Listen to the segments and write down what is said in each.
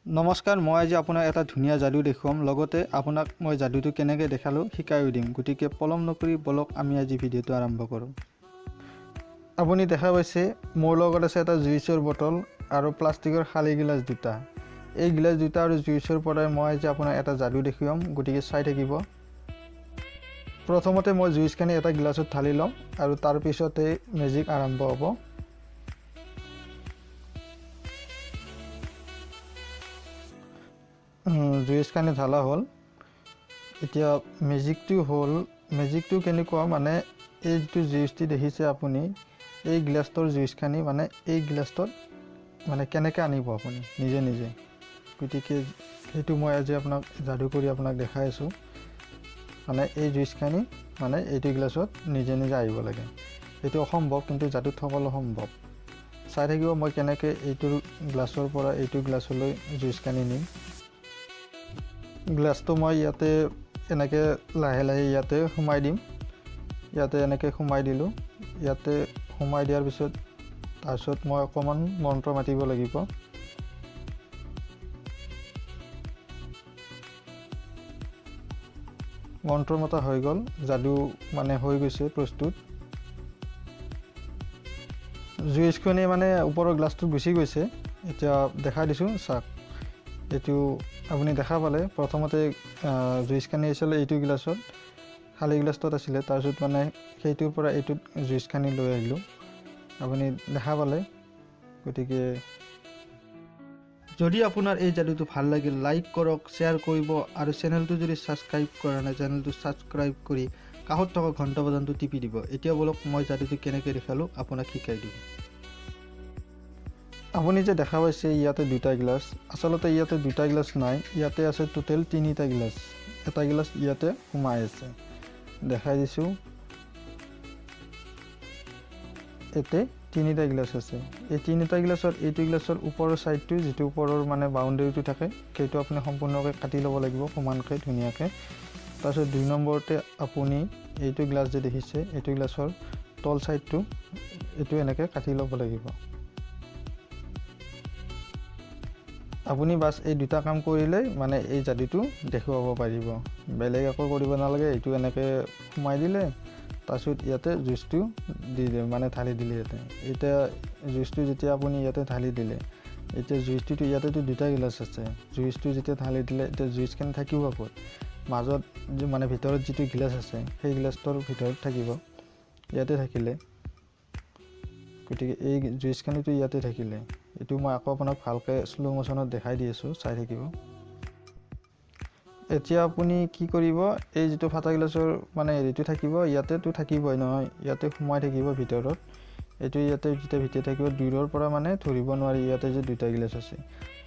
নমস্কাৰ, মই আজি আপোনাক এটা ধুনীয়া যাদু দেখুৱাম। লগতে আপোনাক মই যাদুটো কেনেকৈ দেখালোঁ শিকাইও দিম। গতিকে পলম নকৰি বলক আমি আজি ভিডিঅ'টো আৰম্ভ কৰোঁ। আপুনি দেখা পাইছে মোৰ লগত আছে এটা জুইচৰ বটল আৰু প্লাষ্টিকৰ খালী গিলাচ দুটা। এই গিলাচ দুটা আৰু জুইচৰ পৰাই মই আজি আপোনাক এটা যাদু দেখুৱাম। গতিকে চাই থাকিব। প্ৰথমতে মই জুইচখিনি এটা গিলাচত ঢালি ল'ম আৰু তাৰপিছতে মেজিক আৰম্ভ হ'ব। জুইচখিনি ঢালা হ'ল। এতিয়া মেজিকটো কেনেকুৱা মানে এই যিটো জুইচটি দেখিছে আপুনি, এই গিলাচটোৰ জুইচখিনি মানে এই গিলাচটোত মানে কেনেকৈ আনিব আপুনি নিজে নিজে। গতিকে সেইটো মই আজি আপোনাক যাদু কৰি আপোনাক দেখাই আছোঁ। মানে এই জুইচখিনি মানে এইটো গিলাচত নিজে নিজে আহিব লাগে। এইটো অসম্ভৱ, কিন্তু যাদুত সকলো সম্ভৱ। চাই থাকিব মই কেনেকৈ এইটো গ্লাছৰ পৰা এইটো গ্লাছলৈ জুইচখিনি নিম। গ্লাছটো মই ইয়াতে এনেকৈ লাহে লাহে ইয়াতে সোমাই দিম। ইয়াতে এনেকৈ সোমাই দিলোঁ। ইয়াতে সোমাই দিয়াৰ পিছত তাৰপিছত মই অকণমান মন্ত্ৰ মাতিব লাগিব। মন্ত্ৰ মতা হৈ গ'ল, যাদু মানে হৈ গৈছে প্ৰস্তুত। জুইচখনি মানে ওপৰৰ গ্লাছটো গুচি গৈছে। এতিয়া দেখাই দিছোঁ চাওক। এইটো আপুনি দেখা পালে প্ৰথমতে জুইচখিনি আছিলে এইটো গিলাচত, খালী গিলাচটোত আছিলে। তাৰপিছত মানে সেইটোৰ পৰা এইটোত জুইচখিনি লৈ আহিলোঁ, আপুনি দেখা পালে। গতিকে যদি আপোনাৰ এই যাদুটো ভাল লাগিল, লাইক কৰক, শ্বেয়াৰ কৰিব আৰু চেনেলটো যদি ছাবস্ক্ৰাইব কৰা নাই চেনেলটো ছাবস্ক্ৰাইব কৰি কাষত থকা ঘণ্টা বাজনটো টিপি দিব। এতিয়া বলক মই যাদুটো কেনেকৈ দেখালোঁ আপোনাক শিকাই দিওঁ। আপুনি যে দেখা পাইছে ইয়াতে দুটা গিলাচ, আচলতে ইয়াতে দুটা গিলাচ নাই, ইয়াতে আছে টোটেল তিনিটা গিলাচ। এটা গিলাচ ইয়াতে সোমাই আছে, দেখাই দিছোঁ। ইয়াতে তিনিটা গিলাচ আছে। এই তিনিটা গিলাচৰ এইটো গিলাচৰ ওপৰৰ ছাইডটো যিটো ওপৰৰ মানে বাউণ্ডেৰীটো থাকে সেইটো আপুনি সম্পূৰ্ণকৈ কাটি ল'ব লাগিব সমানকৈ ধুনীয়াকৈ। তাৰপিছত 2 নম্বৰতে আপুনি এইটো গ্লাছ যে দেখিছে এইটো গ্লাছৰ তল ছাইডটো এইটো এনেকৈ কাটি ল'ব লাগিব। আপুনি বাছ এই দুটা কাম কৰিলেই মানে এই যাদুটো দেখুৱাব পাৰিব। বেলেগ একো কৰিব নালাগে। এইটো এনেকৈ সোমাই দিলে, তাৰপিছত ইয়াতে জুইচটো দি দিয়ে মানে ঢালি দিলে ইয়াতে। এতিয়া জুইচটো যেতিয়া আপুনি ইয়াতে ঢালি দিলে, এতিয়া জুইচটোতো ইয়াতেতো দুটা গিলাচ আছে। জুইচটো যেতিয়া ঢালি দিলে এতিয়া জুইচখিনি থাকিব ক'ত, মাজত মানে ভিতৰত যিটো গিলাচ আছে সেই গিলাচটোৰ ভিতৰত থাকিব, ইয়াতে থাকিলে। গতিকে এই জুইচখিনিতো ইয়াতে থাকিলে। এইটো মই আকৌ আপোনাক ভালকৈ শ্ল' মোশ্যনত দেখাই দি আছোঁ, চাই থাকিব। এতিয়া আপুনি কি কৰিব, এই যিটো ফাটা গিলাচৰ মানে হেৰিটো থাকিব ইয়াতেতো থাকিবই নহয়, ইয়াতে সোমাই থাকিব ভিতৰত। এইটো ইয়াতে যেতিয়া ভিতৰত থাকিব, দূৰৰ পৰা মানে ধৰিব নোৱাৰি ইয়াতে যে দুটা গিলাচ আছে।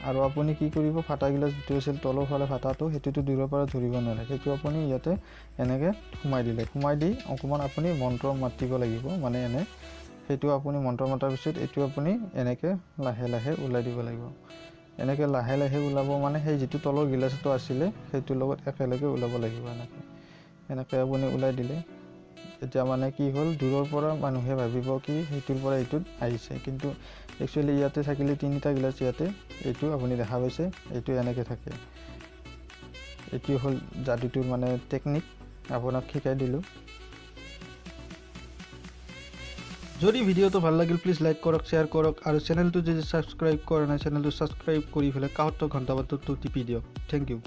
আৰু আপুনি কি কৰিব, ফাটা গিলাচ যিটো আছিল তলৰ ফালে ফাটাটো, সেইটোতো দূৰৰ পৰা ধৰিব নোৱাৰে। সেইটো আপুনি ইয়াতে এনেকৈ সোমাই দিলে, সোমাই দি অকণমান আপুনি মন্ত্ৰ মাতিব লাগিব। মানে সেইটো আপুনি মন্ত্ৰ মতাৰ পিছত এইটো আপুনি এনেকৈ লাহে লাহে ওলাই দিব লাগিব। এনেকৈ লাহে লাহে ওলাব, মানে সেই যিটো তলৰ গিলাচটো আছিলে সেইটোৰ লগত একেলগে ওলাব লাগিব। এনেকৈ আপুনি ওলাই দিলে এতিয়া মানে কি হ'ল, দূৰৰ পৰা মানুহে ভাবিব কি সেইটোৰ পৰা এইটোত আহিছে, কিন্তু একচুৱেলি ইয়াতে থাকিলে তিনিটা গিলাচ ইয়াতে, এইটো আপুনি দেখা পাইছে এইটো এনেকৈ থাকে। এইটো হ'ল যাদুটোৰ মানে টেকনিক, আপোনাক শিকাই দিলোঁ। যদি ভিডিঅ'টো ভাল লাগিল প্লিজ লাইক কৰক, শ্বেয়াৰ কৰক আৰু চেনেলটো যদি ছাবস্ক্ৰাইব কৰা নাই চেনেলটো ছাবস্ক্ৰাইব কৰি পেলাই কাষত ঘণ্টা বাটনটো টিপি দিয়ক। Thank U.